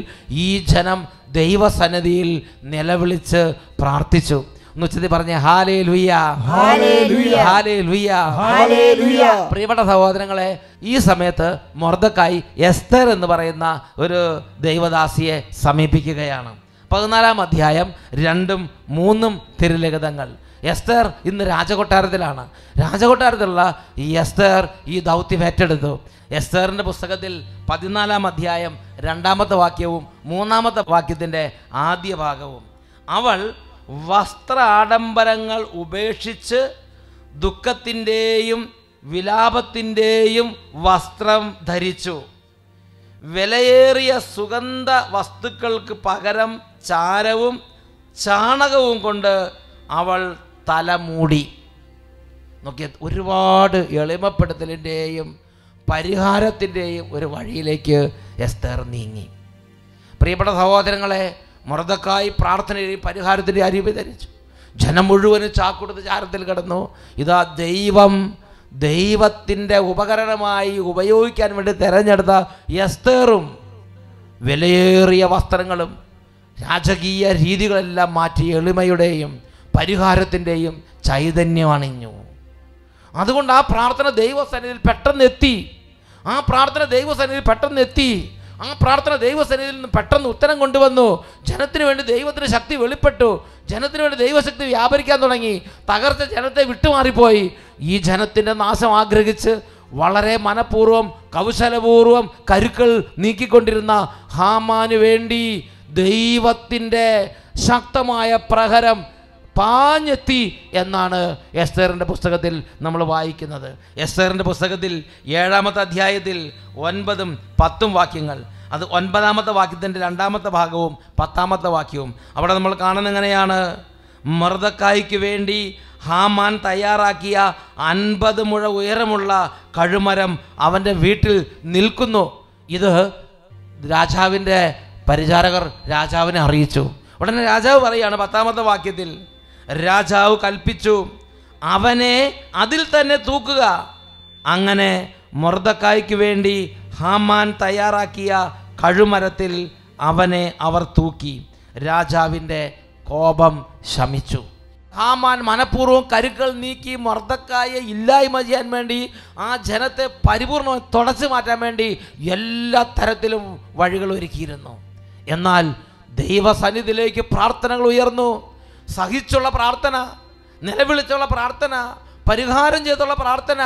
Speaker 2: ഈ ജനം ദൈവസന്നിധിയിൽ നിലവിളിച്ച് പ്രാർത്ഥിച്ചു. ഉച്ചത്തിൽ പറഞ്ഞ ഹല്ലേലൂയ, ഹല്ലേലൂയ, ഹല്ലേലൂയ. പ്രിയപ്പെട്ട സഹോദരങ്ങളെ, ഈ സമയത്ത് മൊർദെഖായി എസ്തർ എന്ന് പറയുന്ന ഒരു ദൈവദാസിയെ സമീപിക്കുകയാണ്. 14-ാം അധ്യായം 2ഉം 3ഉം തിരുലിഖിതങ്ങൾ. എസ്തർ ഇന്ന് രാജകൊട്ടാരത്തിലാണ്. രാജകൊട്ടാരത്തിലുള്ള ഈ എസ്തർ ഈ ദൗത്യം ഏറ്റെടുത്തു. എസ്തറിൻ്റെ പുസ്തകത്തിൽ 14-ാം അധ്യായം 2-ാമത്തെ വാക്യവും 3-ാമത്തെ വാക്യത്തിൻ്റെ ആദ്യ ഭാഗവും, അവൾ വസ്ത്ര ആഡംബരങ്ങൾ ഉപേക്ഷിച്ച് ദുഃഖത്തിൻ്റെയും വിലാപത്തിൻ്റെയും വസ്ത്രം ധരിച്ചു. വിലയേറിയ സുഗന്ധ വസ്തുക്കൾക്ക് പകരം ചാരവും ചാണകവും കൊണ്ട് അവൾ തല മൂടി. നോക്കിയ ഒരുപാട് എളിമപ്പെടുത്തലിൻ്റെയും പരിഹാരത്തിൻ്റെയും ഒരു വഴിയിലേക്ക് എസ്തർ നീങ്ങി. പ്രിയപ്പെട്ട സഹോദരങ്ങളെ, മൊർദെഖായി പ്രാർത്ഥനയും പരിഹാരത്തിൻ്റെ അരൂപി ധരിച്ചു. ജനം മുഴുവനും ചാക്കുടുത്ത് ചാരത്തിൽ കിടന്നു. ഇതാ ദൈവത്തിൻ്റെ ഉപകരണമായി ഉപയോഗിക്കാൻ വേണ്ടി തിരഞ്ഞെടുത്ത എസ്തറും വിലയേറിയ വസ്ത്രങ്ങളും രാജകീയ രീതികളെല്ലാം മാറ്റി എളിമയുടെയും പരിഹാരത്തിൻ്റെയും ചൈതന്യം അണിഞ്ഞു. അതുകൊണ്ട് ആ പ്രാർത്ഥന ദൈവസന്നിധിയിൽ പെട്ടെന്ന് എത്തി. ആ പ്രാർത്ഥന ദൈവസന്നിധിയിൽ നിന്ന് പെട്ടെന്ന് ഉത്തരം കൊണ്ടുവന്നു. ജനത്തിന് വേണ്ടി ദൈവത്തിന് ശക്തി വെളിപ്പെട്ടു. ജനത്തിന് വേണ്ടി ദൈവശക്തി വ്യാപരിക്കാൻ തുടങ്ങി. തകർച്ച ജനത്തെ വിട്ടുമാറിപ്പോയി. ഈ ജനത്തിൻ്റെ നാശം ആഗ്രഹിച്ച് വളരെ മനഃപൂർവ്വം കൗശലപൂർവ്വം കരുക്കൾ നീക്കിക്കൊണ്ടിരുന്ന ഹാമാന് വേണ്ടി ദൈവത്തിൻ്റെ ശക്തമായ പ്രഹരം പാഞ്ഞെത്തി എന്നാണ് എസ്തറിൻ്റെ പുസ്തകത്തിൽ നമ്മൾ വായിക്കുന്നത്. എസ്തറിൻ്റെ പുസ്തകത്തിൽ 7-ാമത്തെ അധ്യായത്തിൽ 9ഉം 10ഉം വാക്യങ്ങൾ, അത് 9-ാമത്തെ വാക്യത്തിൻ്റെ 2-ാമത്തെ ഭാഗവും 10-ാമത്തെ വാക്യവും. അവിടെ നമ്മൾ കാണുന്നത് എങ്ങനെയാണ്? മൊർദെഖായിക്ക് വേണ്ടി ഹാമാൻ തയ്യാറാക്കിയ 50 മുഴ ഉയരമുള്ള കഴുമരം അവൻ്റെ വീട്ടിൽ നിൽക്കുന്നു. ഇത് രാജാവിൻ്റെ പരിചാരകർ രാജാവിനെ അറിയിച്ചു. ഉടനെ രാജാവ് പറയാണ് 10-ാമത്തെ വാക്യത്തിൽ, രാജാവ് കൽപ്പിച്ചു, അവനെ അതിൽ തന്നെ തൂക്കുക. അങ്ങനെ മൊർദെഖായിക്ക് വേണ്ടി ഹാമാൻ തയ്യാറാക്കിയ കഴുമരത്തിൽ അവനെ അവർ തൂക്കി. രാജാവിൻ്റെ കോപം ശമിച്ചു. ഹാമാൻ മനഃപൂർവ്വം കരുക്കൾ നീക്കി മൊർദെഖായിയെ ഇല്ലായ്മ ചെയ്യാൻ വേണ്ടി, ആ ജനത്തെ പരിപൂർണ്ണമായി തുടച്ചു മാറ്റാൻ വേണ്ടി എല്ലാ തരത്തിലും വഴികൾ ഒരുക്കിയിരുന്നു. എന്നാൽ ദൈവസന്നിധിയിലേക്ക് പ്രാർത്ഥനകൾ ഉയർന്നു. സഹിച്ചുള്ള പ്രാർത്ഥന, നിലവിളിച്ചുള്ള പ്രാർത്ഥന, പരിഹാരം ചെയ്തുള്ള പ്രാർത്ഥന,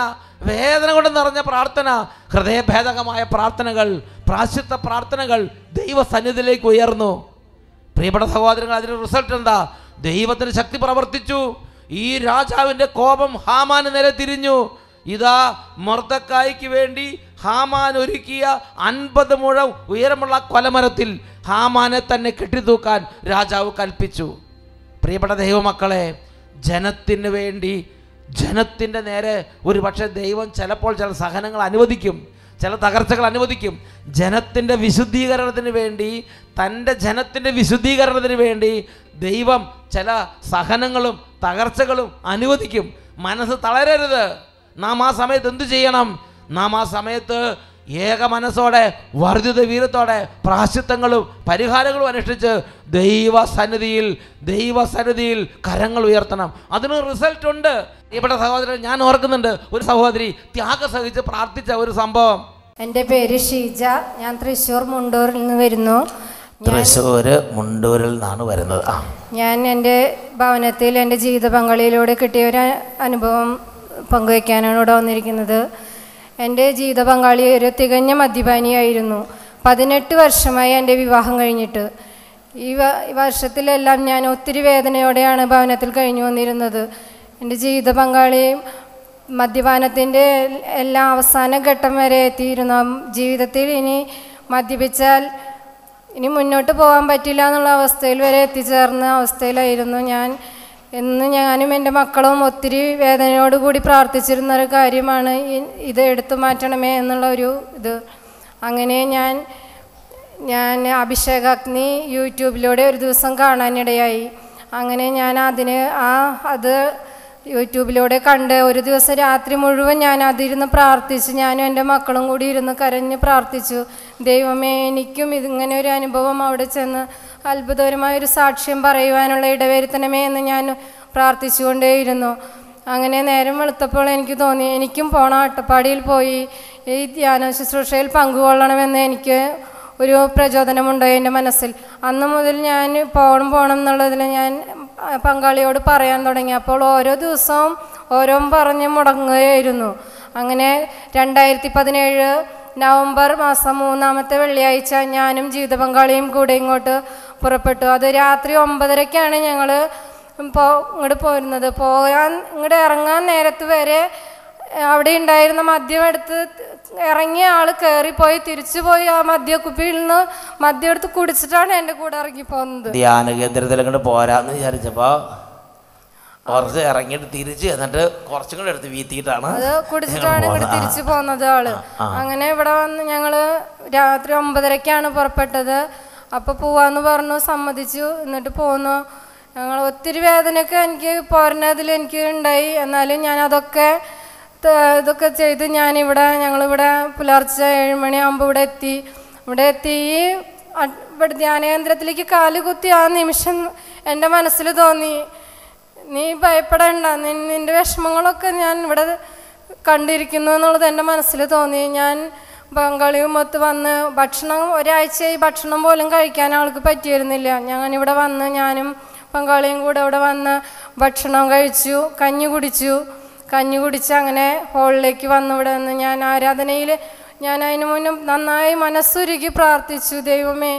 Speaker 2: വേദന കൊണ്ട് നിറഞ്ഞ പ്രാർത്ഥന, ഹൃദയഭേദകമായ പ്രാർത്ഥനകൾ, പ്രാശ്ചിത്ത പ്രാർത്ഥനകൾ ദൈവസന്നിധിയിലേക്ക് ഉയർന്നു. പ്രിയപ്പെട്ട സഹോദരങ്ങൾ, അതിൻ്റെ റിസൾട്ട് എന്താ? ദൈവത്തിന് ശക്തി പ്രവർത്തിച്ചു. ഈ രാജാവിൻ്റെ കോപം ഹാമാന് നേരെ തിരിഞ്ഞു. ഇതാ മൊർദെഖായിക്ക് വേണ്ടി ഹാമാൻ ഒരുക്കിയ 50 മുഴ ഉയരമുള്ള കൊലമരത്തിൽ ഹാമാനെ തന്നെ കെട്ടിത്തൂക്കാൻ രാജാവ് കൽപ്പിച്ചു. പ്രിയപ്പെട്ട ദൈവമക്കളെ, ജനത്തിന് വേണ്ടി, ജനത്തിൻ്റെ നേരെ ഒരു പക്ഷേ ദൈവം ചിലപ്പോൾ ചില സഹനങ്ങൾ അനുവദിക്കും, ചില തകർച്ചകൾ അനുവദിക്കും. ജനത്തിൻ്റെ വിശുദ്ധീകരണത്തിന് വേണ്ടി, തൻ്റെ ജനത്തിൻ്റെ വിശുദ്ധീകരണത്തിന് വേണ്ടി ദൈവം ചില സഹനങ്ങളും തകർച്ചകളും അനുവദിക്കും. മനസ്സ് തളരരുത്. നാം ആ സമയത്ത് എന്തു ചെയ്യണം? നാം ആ സമയത്ത് ഏക മനസ്സോടെ, വർദ്ധിത വീര്യത്തോടെ പ്രാശ്ചിത്തങ്ങളും പരിഹാരങ്ങളും അനുഷ്ഠിച്ച് ദൈവസന്നിധിയിൽ കരങ്ങൾ ഉയർത്തണം. അതിന് റിസൾട്ട് ഉണ്ട്. ഇവിടെ സഹോദരൻ, ഞാൻ ഓർക്കുന്നുണ്ട്, ഒരു സഹോദരി ത്യാഗം സഹിച്ച് പ്രാർത്ഥിച്ച ഒരു സംഭവം.
Speaker 5: എൻ്റെ പേര് ഷീജ. ഞാൻ തൃശ്ശൂർ മുണ്ടൂരിൽ നിന്ന് വരുന്നു.
Speaker 2: മുണ്ടൂരിൽ നിന്നാണ് വരുന്നത്.
Speaker 5: ഞാൻ എൻ്റെ ഭവനത്തിൽ എൻ്റെ ജീവിത പങ്കാളിയിലൂടെ കിട്ടിയ ഒരു അനുഭവം പങ്കുവയ്ക്കാനാണ് ഇവിടെ വന്നിരിക്കുന്നത്. എൻ്റെ ജീവിത പങ്കാളി ഒരു തികഞ്ഞ മദ്യപാനിയായിരുന്നു. 18 വർഷമായി എൻ്റെ വിവാഹം കഴിഞ്ഞിട്ട്. ഈ വർഷത്തിലെല്ലാം ഞാൻ ഒത്തിരി വേദനയോടെയാണ് ഭവനത്തിൽ കഴിഞ്ഞു വന്നിരുന്നത്. എൻ്റെ ജീവിത പങ്കാളിയും മദ്യപാനത്തിൻ്റെ എല്ലാ അവസാന ഘട്ടം വരെ എത്തിയിരുന്നു. ജീവിതത്തിൽ ഇനി മദ്യപിച്ചാൽ ഇനി മുന്നോട്ട് പോകാൻ പറ്റില്ല എന്നുള്ള അവസ്ഥയിൽ വരെ എത്തിച്ചേർന്ന അവസ്ഥയിലായിരുന്നു ഞാൻ. ഞാനും എൻ്റെ മക്കളും ഒത്തിരി വേദനയോടുകൂടി പ്രാർത്ഥിച്ചിരുന്ന ഒരു കാര്യമാണ് ഇത് എടുത്തു മാറ്റണമേ എന്നുള്ള ഒരു ഇത്. അങ്ങനെ ഞാൻ അഭിഷേകാഗ്നി യൂട്യൂബിലൂടെ ഒരു ദിവസം കാണാനിടയായി. അങ്ങനെ ഞാൻ അത് യൂട്യൂബിലൂടെ കണ്ട് ഒരു ദിവസം രാത്രി മുഴുവൻ ഞാൻ അതിരുന്ന് പ്രാർത്ഥിച്ചു. ഞാനും എൻ്റെ മക്കളും കൂടി ഇരുന്ന് കരഞ്ഞ് പ്രാർത്ഥിച്ചു, ദൈവമേ എനിക്കും ഇതിങ്ങനെ ഒരു അനുഭവം അവിടെ ചെന്ന് അത്ഭുതകരമായൊരു സാക്ഷ്യം പറയുവാനുള്ള ഇടവരുത്തണമേ എന്ന് ഞാൻ പ്രാർത്ഥിച്ചുകൊണ്ടേയിരുന്നു. അങ്ങനെ നേരം വെളുത്തപ്പോൾ എനിക്ക് തോന്നി എനിക്കും പോണം, അട്ടപ്പാടിയിൽ പോയി ഈ ധ്യാന ശുശ്രൂഷയിൽ പങ്കുകൊള്ളണമെന്ന് എനിക്ക് ഒരു പ്രചോദനമുണ്ടായി എൻ്റെ മനസ്സിൽ. അന്ന് മുതൽ ഞാൻ പോകണം എന്നുള്ളതിൽ ഞാൻ പങ്കാളിയോട് പറയാൻ തുടങ്ങി. അപ്പോൾ ഓരോ ദിവസവും ഓരോന്ന് പറഞ്ഞ് മുടങ്ങുകയായിരുന്നു. അങ്ങനെ 2017 നവംബർ മാസം 3-ാമത്തെ വെള്ളിയാഴ്ച ഞാനും ജീവിത പങ്കാളിയും കൂടെ ഇങ്ങോട്ട് പുറപ്പെട്ടു. അത് രാത്രി 9:30-ക്കാണ് ഞങ്ങൾ ഇങ്ങോട്ട് പോരുന്നത്. ഇങ്ങോട്ട് ഇറങ്ങാൻ നേരത്ത് വരെ അവിടെ ഉണ്ടായിരുന്ന മദ്യം എടുത്ത് ഇറങ്ങിയ ആൾ കയറിപ്പോയി തിരിച്ചു പോയി ആ മദ്യക്കുപ്പിയിൽ നിന്ന് മദ്യം എടുത്ത് കുടിച്ചിട്ടാണ് എൻ്റെ കൂടെ ഇറങ്ങി പോകുന്നത്.
Speaker 2: ധ്യാന കേന്ദ്രത്തിൽ അങ്ങോട്ട് പോരാന്ന് വിചാരിച്ചപ്പോൾ കുറച്ച് ഇറങ്ങിയിട്ട് തിരിച്ച് എന്നിട്ട് കുറച്ചും കൂടെ എടുത്ത് വീത്തിയിട്ടാണ്
Speaker 5: അത് കുടിച്ചിട്ടാണ് ഇങ്ങോട്ട് തിരിച്ചു പോകുന്നത് ആള്. അങ്ങനെ ഇവിടെ വന്ന് ഞങ്ങള് രാത്രി 9:30-ക്കാണ് പുറപ്പെട്ടത്. അപ്പൊ പോവാന്ന് പറഞ്ഞു, സമ്മതിച്ചു. എന്നിട്ട് പോന്നു. ഞങ്ങൾ ഒത്തിരി വേദനയൊക്കെ എനിക്ക് പോരുന്നതിൽ എനിക്ക് ഉണ്ടായി. എന്നാലും ഞാൻ ഇതൊക്കെ ചെയ്ത് ഞങ്ങളിവിടെ പുലർച്ചെ 7 മണിയാകുമ്പോൾ ഇവിടെ എത്തി ഇവിടെ ധ്യാനകേന്ദ്രത്തിലേക്ക് കാലുകുത്തി ആ നിമിഷം എൻ്റെ മനസ്സിൽ തോന്നി, നീ ഭയപ്പെടേണ്ട, നിൻ്റെ വിഷമങ്ങളൊക്കെ ഞാൻ ഇവിടെ കണ്ടിരിക്കുന്നു എന്നുള്ളത് എൻ്റെ മനസ്സിൽ തോന്നി. ഞാൻ പങ്കാളിയും ഒത്ത് വന്ന് ഒരാഴ്ചയായി ഭക്ഷണം പോലും കഴിക്കാൻ ആൾക്ക് പറ്റിയിരുന്നില്ല. ഞാനിവിടെ വന്ന് ഞാനും പങ്കാളിയും കൂടെ ഇവിടെ വന്ന് ഭക്ഷണം കഴിച്ചു, കഞ്ഞി കുടിച്ച് അങ്ങനെ ഹോളിലേക്ക് വന്നു. ഇവിടെ നിന്ന് ഞാൻ ആരാധനയിൽ അതിനു മുന്നേ നന്നായി മനസ്സുരുകി പ്രാർത്ഥിച്ചു, ദൈവമേ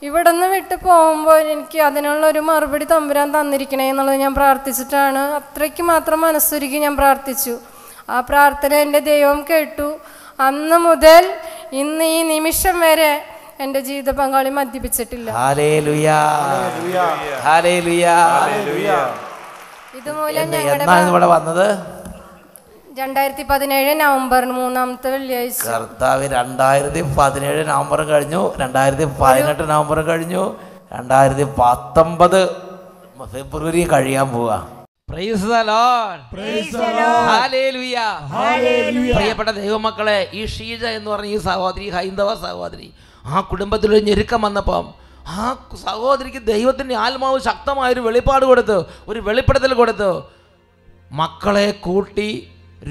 Speaker 5: ഇവിടെ നിന്ന് വിട്ട് പോകുമ്പോൾ എനിക്ക് അതിനുള്ളൊരു മറുപടി തമ്പുരാൻ തന്നിരിക്കണേ എന്നുള്ളത് ഞാൻ പ്രാർത്ഥിച്ചിട്ടാണ്. അത്രയ്ക്ക് മാത്രം മനസ്സുരുകി ഞാൻ പ്രാർത്ഥിച്ചു. ആ പ്രാർത്ഥന എൻ്റെ ദൈവം കേട്ടു. അന്ന് മുതൽ ഇന്ന് ഈ നിമിഷം വരെ എൻ്റെ ജീവിത പങ്കാളി മദ്യപിച്ചിട്ടില്ല.
Speaker 2: Hallelujah, hallelujah.
Speaker 5: ഇതുമൂലം
Speaker 2: എന്നാണ് ഇവിടെ വന്നത്?
Speaker 5: 2017 നവംബർ 3-ാമത്തെ വെള്ളിയാഴ്ച.
Speaker 2: കർത്താവ് 2017 നവംബർ കഴിഞ്ഞു, 2018 നവംബർ കഴിഞ്ഞു, 2019 ഫെബ്രുവരി കഴിയാൻ പോവാ. Praise the Lord, praise the Lord, hallelujah, hallelujah. പ്രിയപ്പെട്ട ദൈവമക്കളെ, ഈ ഷീജ എന്ന് പറഞ്ഞ ഈ സഹോദരി, ഹൈന്ദവ സഹോദരി, ആ കുടുംബത്തിലൊരു ഞെരുക്കം വന്നപ്പം ആ സഹോദരിക്ക് ദൈവത്തിൻ്റെ ആത്മാവ് ശക്തമായൊരു വെളിപ്പാട് കൊടുത്തു, ഒരു വെളിപ്പെടുത്തൽ കൊടുത്തു. മക്കളെ കൂട്ടി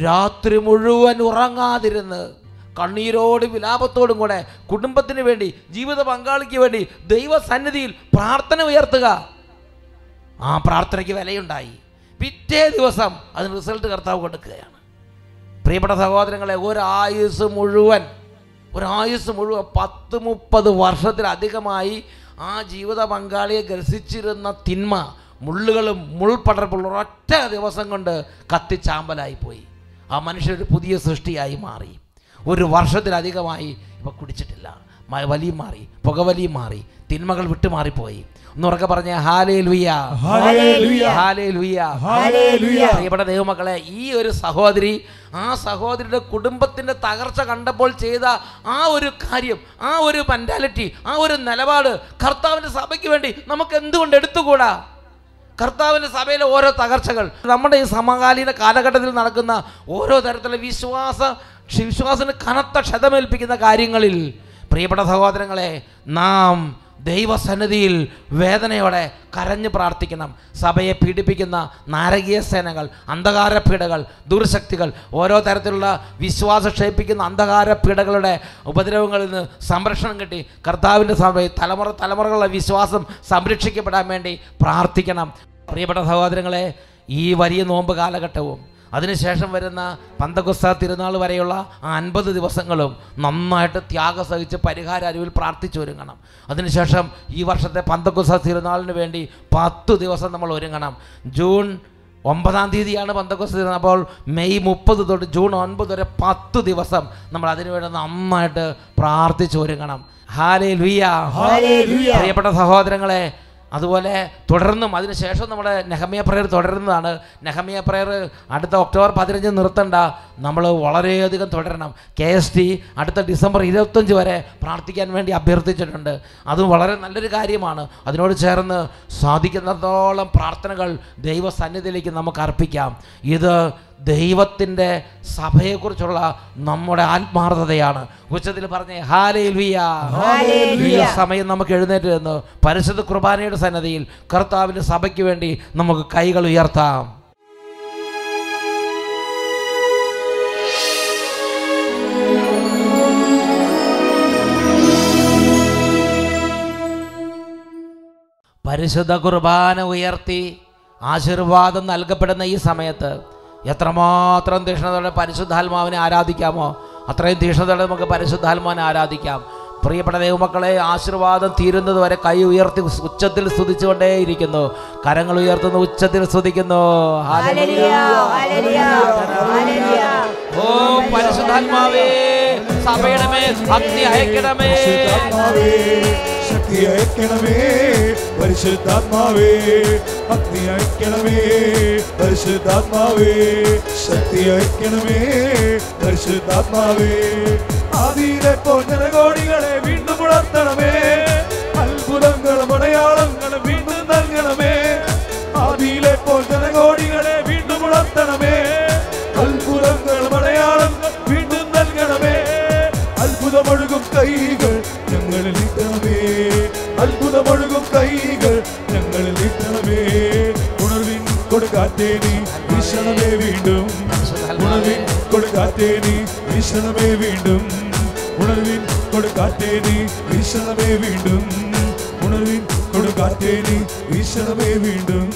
Speaker 2: രാത്രി മുഴുവൻ ഉറങ്ങാതിരുന്ന് കണ്ണീരോടും വിലാപത്തോടും കൂടെ കുടുംബത്തിന് വേണ്ടി, ജീവിത പങ്കാളിക്ക് വേണ്ടി ദൈവസന്നിധിയിൽ പ്രാർത്ഥന ഉയർത്തുക. ആ പ്രാർത്ഥനയ്ക്ക് വിലയുണ്ടായി. പിറ്റേ ദിവസം അതിന് റിസൾട്ട് കർത്താവ് കൊടുക്കുകയാണ്. പ്രിയപ്പെട്ട സഹോദരങ്ങളെ, ഒരായുസ് മുഴുവൻ 10-30 വർഷത്തിലധികമായി ആ ജീവിത പങ്കാളിയെ ഗ്രസിച്ചിരുന്ന തിന്മ, മുള്ളുകളും മുൾപടർപ്പുള്ള ഒരൊറ്റ ദിവസം കൊണ്ട് കത്തിച്ചാമ്പലായിപ്പോയി. ആ മനുഷ്യർ പുതിയ സൃഷ്ടിയായി മാറി. 1 വർഷത്തിലധികമായി ഇപ്പം കുടിച്ചിട്ടില്ല, വലിയും മാറി, പുകവലിയും മാറി, തിന്മകൾ വിട്ടുമാറിപ്പോയി. ഒന്നുറക്കെ പറഞ്ഞ ഹല്ലേലൂയ, ഹല്ലേലൂയ, ഹല്ലേലൂയ, ഹല്ലേലൂയ. പ്രിയപ്പെട്ട ദൈവമക്കളെ, ഈ ഒരു സഹോദരി, ആ സഹോദരിയുടെ കുടുംബത്തിൻ്റെ തകർച്ച കണ്ടപ്പോൾ ചെയ്ത ആ ഒരു കാര്യം, ആ ഒരു മെന്റാലിറ്റി, ആ ഒരു നിലപാട് കർത്താവിൻ്റെ സഭയ്ക്ക് വേണ്ടി നമുക്ക് എന്തുകൊണ്ട് എടുത്തുകൂടാ? കർത്താവിൻ്റെ സഭയിലെ ഓരോ തകർച്ചകൾ, നമ്മുടെ ഈ സമകാലീന കാലഘട്ടത്തിൽ നടക്കുന്ന ഓരോ തരത്തിലുള്ള വിശ്വാസത്തിന് കനത്ത ക്ഷതമേൽപ്പിക്കുന്ന കാര്യങ്ങളിൽ, പ്രിയപ്പെട്ട സഹോദരങ്ങളെ, നാം ദൈവസന്നിധിയിൽ വേദനയോടെ കരഞ്ഞ് പ്രാർത്ഥിക്കണം. സഭയെ പീഡിപ്പിക്കുന്ന നാരകീയ സേനകൾ, അന്ധകാര പീഡകൾ, ദുർശക്തികൾ, ഓരോ തരത്തിലുള്ള വിശ്വാസം ക്ഷയിപ്പിക്കുന്ന അന്ധകാര പീഡകളുടെ ഉപദ്രവങ്ങളിൽ നിന്ന് സംരക്ഷണം കിട്ടി കർത്താവിൻ്റെ സഭയിൽ തലമുറകളുടെ വിശ്വാസം സംരക്ഷിക്കപ്പെടാൻ വേണ്ടി പ്രാർത്ഥിക്കണം. പ്രിയപ്പെട്ട സഹോദരങ്ങളെ, ഈ വലിയ നോമ്പ് കാലഘട്ടവും അതിനുശേഷം വരുന്ന പന്തക്കുസ്ത തിരുനാൾ വരെയുള്ള ആ 50 ദിവസങ്ങളും നന്നായിട്ട് ത്യാഗം സഹിച്ച് പരിഹാര അരുവിൽ പ്രാർത്ഥിച്ചൊരുങ്ങണം. അതിനുശേഷം ഈ വർഷത്തെ പന്തക്കുസ്ത തിരുനാളിന് വേണ്ടി 10 ദിവസം നമ്മൾ ഒരുങ്ങണം. ജൂൺ 9-ാം തീയതിയാണ് പന്തക്കുസ്ത തിരുനാൾ. അപ്പോൾ മെയ് 30 തൊട്ട് ജൂൺ 9 വരെ 10 ദിവസം നമ്മൾ അതിനുവേണ്ടി നന്നായിട്ട് പ്രാർത്ഥിച്ചൊരുങ്ങണം. Hallelujah, hallelujah. പ്രിയപ്പെട്ട സഹോദരങ്ങളെ, അതുപോലെ തുടർന്നും അതിനുശേഷം നമ്മുടെ നെഹമ്യ പ്രയർ തുടരുന്നതാണ്. നെഹമ്യ പ്രയർ അടുത്ത ഒക്ടോബർ 15 നിർത്തണ്ട, നമ്മൾ വളരെയധികം തുടരണം. KST അടുത്ത ഡിസംബർ 25 വരെ പ്രാർത്ഥിക്കാൻ വേണ്ടി അഭ്യർത്ഥിച്ചിട്ടുണ്ട്. അതും വളരെ നല്ലൊരു കാര്യമാണ്. അതിനോട് ചേർന്ന് സാധിക്കുന്നിടത്തോളം പ്രാർത്ഥനകൾ ദൈവസന്നിധിയിലേക്ക് നമുക്ക് അർപ്പിക്കാം. ഇത് ദൈവത്തിൻ്റെ സഭയെക്കുറിച്ചുള്ള നമ്മുടെ ആത്മാർത്ഥതയാണ്. ഉച്ചത്തിൽ പറഞ്ഞേ ഹല്ലേലൂയ, ഹല്ലേലൂയ. ഈ സമയം നമുക്ക് എഴുന്നേറ്റ് നിന്ന് പരിശുദ്ധ കുർബാനയുടെ സന്നിധിയിൽ കർത്താവിൻ്റെ സഭയ്ക്ക് വേണ്ടി നമുക്ക് കൈകൾ ഉയർത്താം. പരിശുദ്ധ കുർബാന ഉയർത്തി ആശീർവാദം നൽകപ്പെടുന്ന ഈ സമയത്ത് എത്രമാത്രം തീഷ്ണതയോടെ പരിശുദ്ധാത്മാവിനെ ആരാധിക്കാമോ അത്രയും തീഷ്ണതയോടെ നമുക്ക് പരിശുദ്ധാത്മാവിനെ ആരാധിക്കാം. പ്രിയപ്പെട്ട ദൈവമക്കളെ, ആശീർവാദം തീരുന്നത് വരെ കൈ ഉയർത്തി ഉച്ചത്തിൽ സ്തുതിച്ചുകൊണ്ടേയിരിക്കുന്നു. കരങ്ങൾ ഉയർത്തുന്നു, ഉച്ചത്തിൽ സ്തുതിക്കുന്നു. ഓ പരിശുദ്ധാത്മാവേ, സഭയുടെ മേൽ അഗ്നി അയക്കണമേ,
Speaker 4: ശക്തി അയക്കണമേ, പരിശുദ്ധാത്മാവേ, അഗ്നി അയക്കണമേ, പരിശുദ്ധാത്മാവേ, ശക്തി അയക്കണമേ, പരിശുദ്ധാത്മാവേ. ആദിയിലെ ജനകോടികളെ വീണ്ടും ഉണർത്തണമേ, അത്ഭുതങ്ങളും അടയാളങ്ങളും വീണ്ടും നൽകണമേ. ആദിയിലെ ജനകോടികളെ വീണ്ടും ഉണർത്തണമേ, അത്ഭുതങ്ങളും അടയാളങ്ങൾ വീണ്ടും നൽകണമേ. അത്ഭുതമൊഴുകും കൈകൾ ഞങ്ങളിൽ നീട്ടണമേ, അത്ഭുതമൊഴുകും കൈകൾ ഞങ്ങളിൽ നീട്ടണമേ. ഉണർവിൻ കൊടുക്കാത്തേ നീ വീശണമേ വീണ്ടും, ഉണർവിൻ കൊടുക്കാത്തേ നീ വീശണമേ വീണ്ടും, ഉണർവിൻ കൊടുക്കാത്തേ നീ വീശണമേ വീണ്ടും, ഉണർവിൻ കൊടുക്കാത്തേ നീ വീശണമേ വീണ്ടും.